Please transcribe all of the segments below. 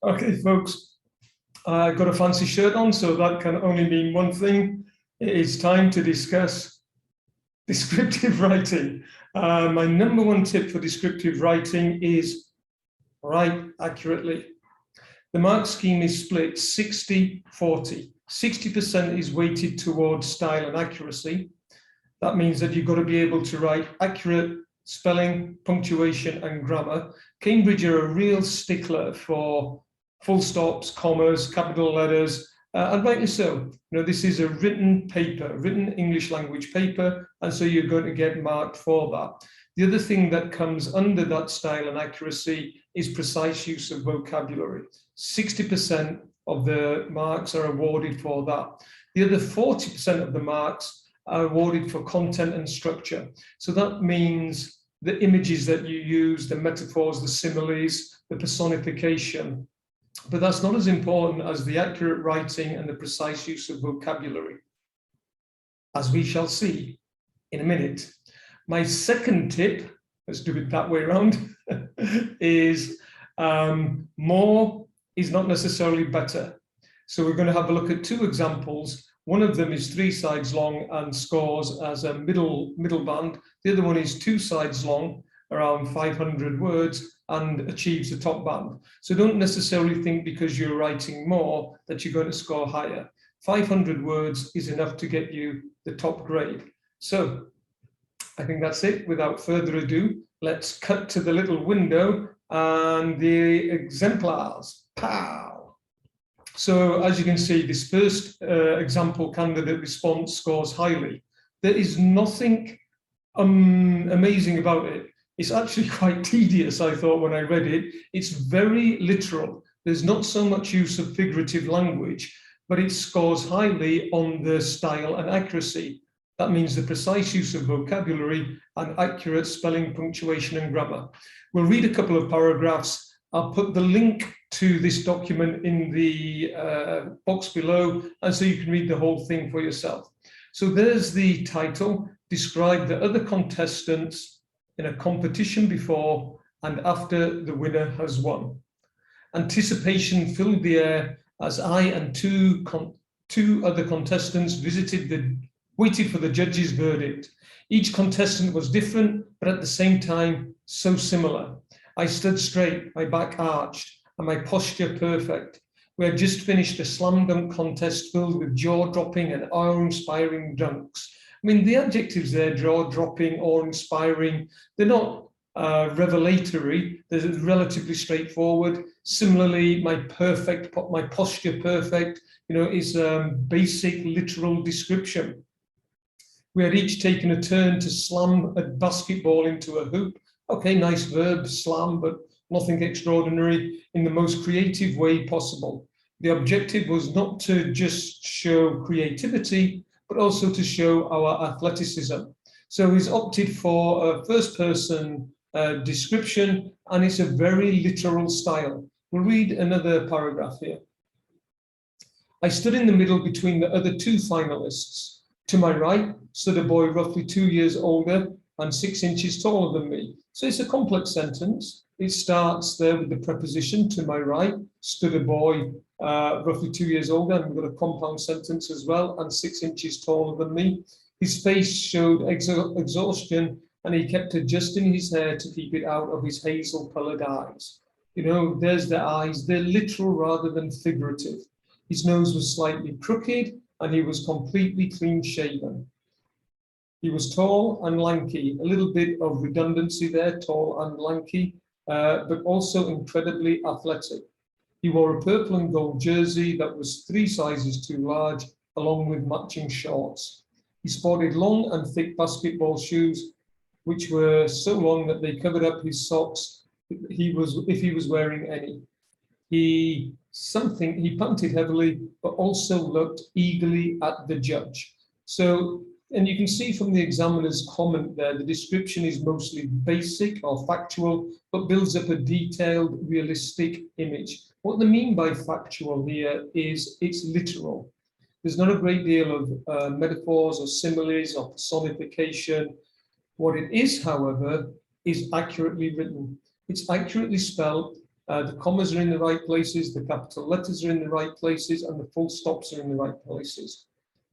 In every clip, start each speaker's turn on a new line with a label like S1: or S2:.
S1: Okay, folks, I've got a fancy shirt on, so that can only mean one thing. It's time to discuss descriptive writing. My number one tip for descriptive writing is write accurately. The mark scheme is split 60-40. 60% is weighted towards style and accuracy. That means that you've got to be able to write accurate spelling, punctuation, and grammar. Cambridge are a real stickler for full stops, commas, capital letters, and rightly so. You know, this is a written paper, written English language paper, and so you're going to get marked for that. The other thing that comes under that style and accuracy is precise use of vocabulary. 60% of the marks are awarded for that. The other 40% of the marks are awarded for content and structure. So that means the images that you use, the metaphors, the similes, the personification. But that's not as important as the accurate writing and the precise use of vocabulary, as we shall see in a minute. My second tip, let's do it that way around, is more is not necessarily better. So we're going to have a look at two examples. One of them is 3 sides long and scores as a middle band. The other one is 2 sides long, around 500 words, and achieves the top band. So don't necessarily think because you're writing more that you're going to score higher. 500 words is enough to get you the top grade. So I think that's it. Without further ado, let's cut to the little window and the exemplars. Pow! So as you can see, this first example candidate response scores highly. There is nothing amazing about it. It's actually quite tedious, I thought, when I read it. It's very literal. There's not so much use of figurative language, but it scores highly on the style and accuracy. That means the precise use of vocabulary and accurate spelling, punctuation, and grammar. We'll read a couple of paragraphs. I'll put the link to this document in the box below, and so you can read the whole thing for yourself. So there's the title, describe the other contestants in a competition before and after the winner has won. Anticipation filled the air as I and two other contestants waited for the judge's verdict. Each contestant was different, but at the same time, so similar. I stood straight, my back arched, and my posture perfect. We had just finished a slam dunk contest filled with jaw-dropping and awe-inspiring dunks. I mean, the adjectives there, jaw-dropping, awe-inspiring, they're not revelatory, they're relatively straightforward. Similarly, my posture perfect, you know, is basic literal description. We had each taken a turn to slam a basketball into a hoop. Okay, nice verb, slam, but nothing extraordinary, in the most creative way possible. The objective was not to just show creativity, but also to show our athleticism. So he's opted for a first-person description, and it's a very literal style. We'll read another paragraph here. I stood in the middle between the other 2 finalists. To my right stood a boy roughly 2 years older and 6 inches taller than me. So it's a complex sentence. It starts there with the preposition, to my right stood a boy roughly 2 years older, and we've got a compound sentence as well, and 6 inches taller than me. His face showed exhaustion, and he kept adjusting his hair to keep it out of his hazel-colored eyes. You know, there's the eyes. They're literal rather than figurative. His nose was slightly crooked, and he was completely clean-shaven. He was tall and lanky, a little bit of redundancy there, tall and lanky, but also incredibly athletic. He wore a purple and gold jersey that was 3 sizes too large, along with matching shorts. He sported long and thick basketball shoes, which were so long that they covered up his socks if he was wearing any. He panted heavily, but also looked eagerly at the judge. So, and you can see from the examiner's comment there, the description is mostly basic or factual, but builds up a detailed, realistic image. What they mean by factual here is it's literal. There's not a great deal of metaphors or similes or personification. What it is, however, is accurately written. It's accurately spelled, The commas are in the right places, the capital letters are in the right places, and the full stops are in the right places.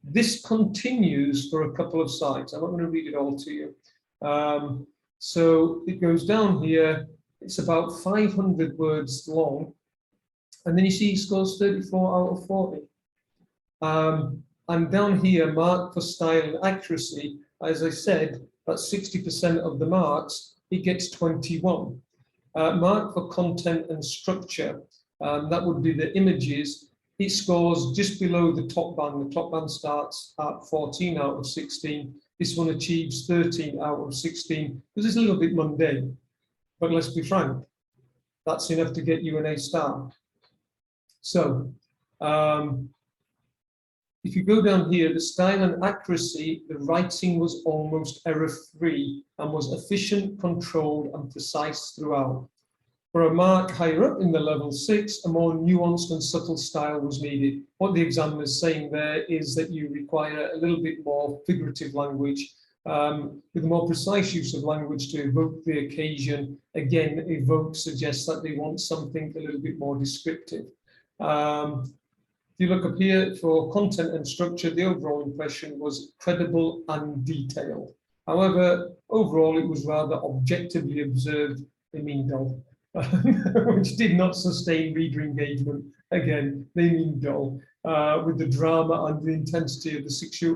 S1: This continues for a couple of sides. I'm not going to read it all to you. So it goes down here. It's about 500 words long. And then you see he scores 34 out of 40. And down here, mark for style and accuracy, as I said, that's 60% of the marks, he gets 21. Mark for content and structure, that would be the images, he scores just below the top band. The top band starts at 14 out of 16. This one achieves 13 out of 16, because it's a little bit mundane. But let's be frank, that's enough to get you an A star. So, if you go down here, the style and accuracy, the writing was almost error-free and was efficient, controlled, and precise throughout. For a mark higher up in the level 6, a more nuanced and subtle style was needed. What the examiner is saying there is that you require a little bit more figurative language, with a more precise use of language to evoke the occasion. Again, evoke suggests that they want something a little bit more descriptive. If you look up here for content and structure, the overall impression was credible and detailed. However, overall, it was rather objectively observed, they mean dull, which did not sustain reader engagement. Again, they mean dull, with the drama and the intensity of the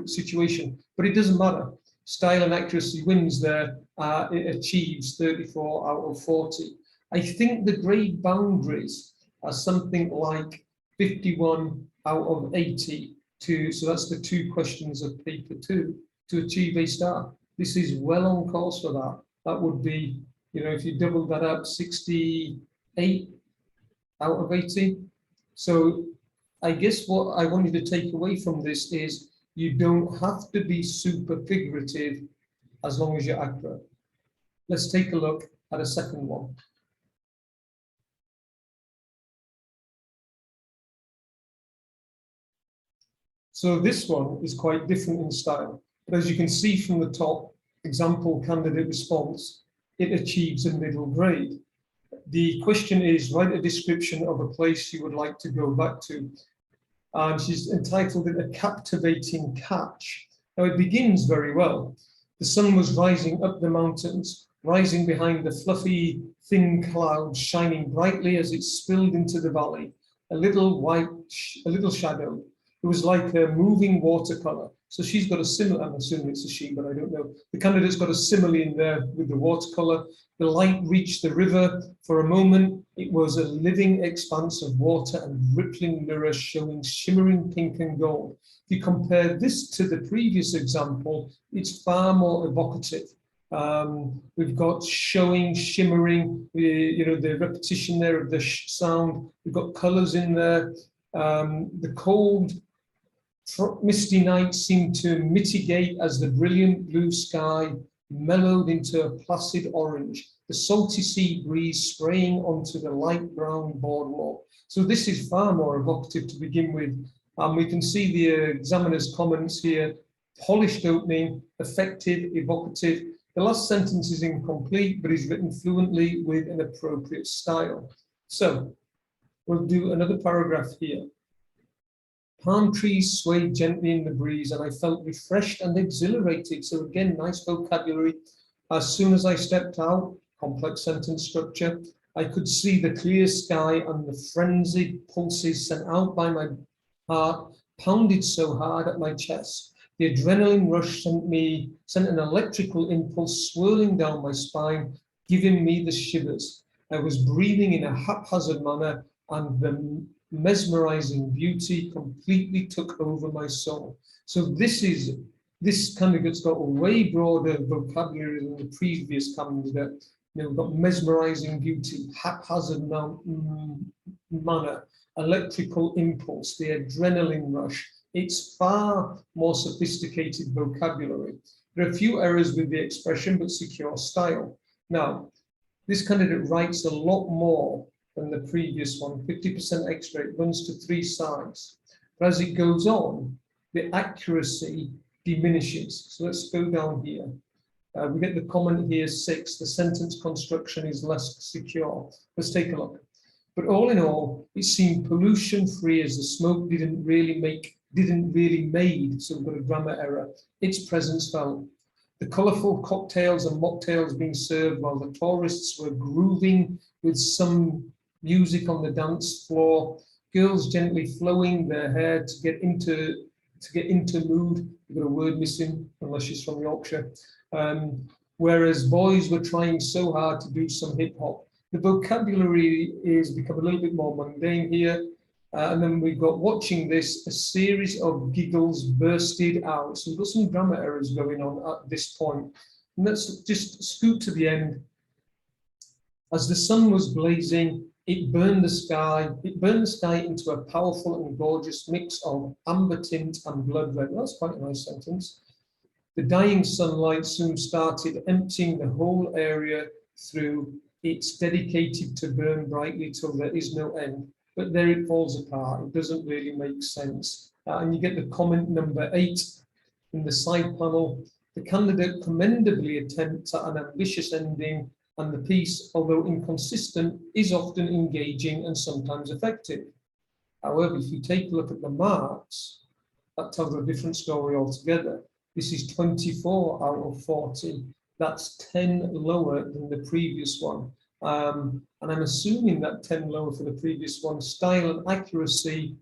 S1: situation. But it doesn't matter. Style and accuracy wins there. It achieves 34 out of 40. I think the grade boundaries are something like 51 out of 80 so that's the 2 questions of paper 2 to achieve a star. This is well on course for that. That would be, if you double that up, 68 out of 80. So I guess what I want you to take away from this is you don't have to be super figurative as long as you're accurate. Let's take a look at a second one. So this one is quite different in style, but as you can see from the top, example candidate response, it achieves a middle grade. The question is, write a description of a place you would like to go back to. And she's entitled it A Captivating Catch. Now it begins very well. The sun was rising up the mountains, rising behind the fluffy, thin clouds, shining brightly as it spilled into the valley. A little shadow. It was like a moving watercolor. So she's got a simile, I'm assuming it's a she, but I don't know. The candidate's got a simile in there with the watercolor. The light reached the river. For a moment, it was a living expanse of water and rippling mirrors showing shimmering pink and gold. If you compare this to the previous example, it's far more evocative. We've got showing, shimmering, the repetition there of the sound. We've got colors in there. The cold, misty night seemed to mitigate as the brilliant blue sky mellowed into a placid orange, the salty sea breeze spraying onto the light brown boardwalk. So this is far more evocative to begin with. We can see the examiner's comments here: polished opening, effective, evocative. The last sentence is incomplete, but is written fluently with an appropriate style. So we'll do another paragraph here. Palm trees swayed gently in the breeze, and I felt refreshed and exhilarated. So again, nice vocabulary. As soon as I stepped out, complex sentence structure, I could see the clear sky, and the frenzied pulses sent out by my heart pounded so hard at my chest. The adrenaline rush sent an electrical impulse swirling down my spine, giving me the shivers. I was breathing in a haphazard manner, and the mesmerizing beauty completely took over my soul. So this candidate's got a way broader vocabulary than the previous candidate. We've got mesmerizing beauty, haphazard manner, electrical impulse, the adrenaline rush. It's far more sophisticated vocabulary. There are a few errors with the expression, but secure style. Now, this candidate writes a lot more than the previous one, 50% extra. It runs to 3 sides. But as it goes on, the accuracy diminishes. So let's go down here. We get the comment here 6, the sentence construction is less secure. Let's take a look. But all in all, it seemed pollution-free as the smoke didn't really made, so we've got a grammar error, its presence felt. The colourful cocktails and mocktails being served while the tourists were grooving with some music on the dance floor, girls gently flowing their hair to get into mood. We've got a word missing, unless she's from Yorkshire. Whereas boys were trying so hard to do some hip hop. The vocabulary is become a little bit more mundane here. And then we've got, watching this, a series of giggles bursted out. So we've got some grammar errors going on at this point. And let's just scoot to the end. As the sun was blazing, it burned the sky. It burned the sky into a powerful and gorgeous mix of amber tint and blood red. That's quite a nice sentence. The dying sunlight soon started emptying the whole area through. It's dedicated to burn brightly till there is no end. But there it falls apart. It doesn't really make sense. And you get the comment number 8 in the side panel. The candidate commendably attempts at an ambitious ending, and the piece, although inconsistent, is often engaging and sometimes effective. However, if you take a look at the marks, that tells a different story altogether. This is 24 out of 40. That's 10 lower than the previous one. And I'm assuming that 10 lower for the previous one. Style and accuracy,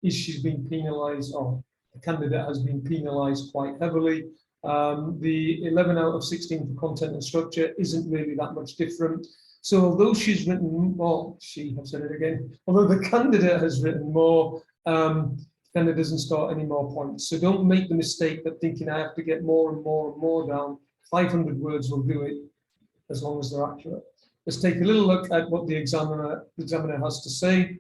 S1: she's been penalised, or the candidate has been penalised quite heavily. The 11 out of 16 for content and structure isn't really that much different. So although she's written more, I've said it again, although the candidate has written more, candidate doesn't start any more points. So don't make the mistake of thinking I have to get more and more and more down. 500 words will do it, as long as they're accurate. Let's take a little look at what the examiner has to say.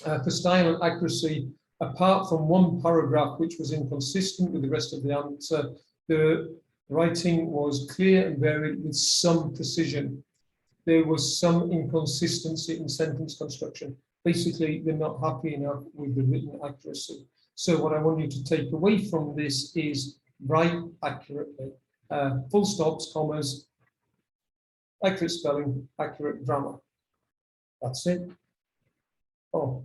S1: For style and accuracy, apart from one paragraph which was inconsistent with the rest of the answer, the writing was clear and varied with some precision. There was some inconsistency in sentence construction. Basically, they're not happy enough with the written accuracy. So what I want you to take away from this is write accurately. Full stops, commas, accurate spelling, accurate grammar. That's it. Oh,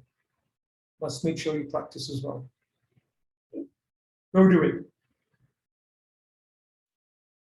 S1: let's make sure you practice as well. Go do it.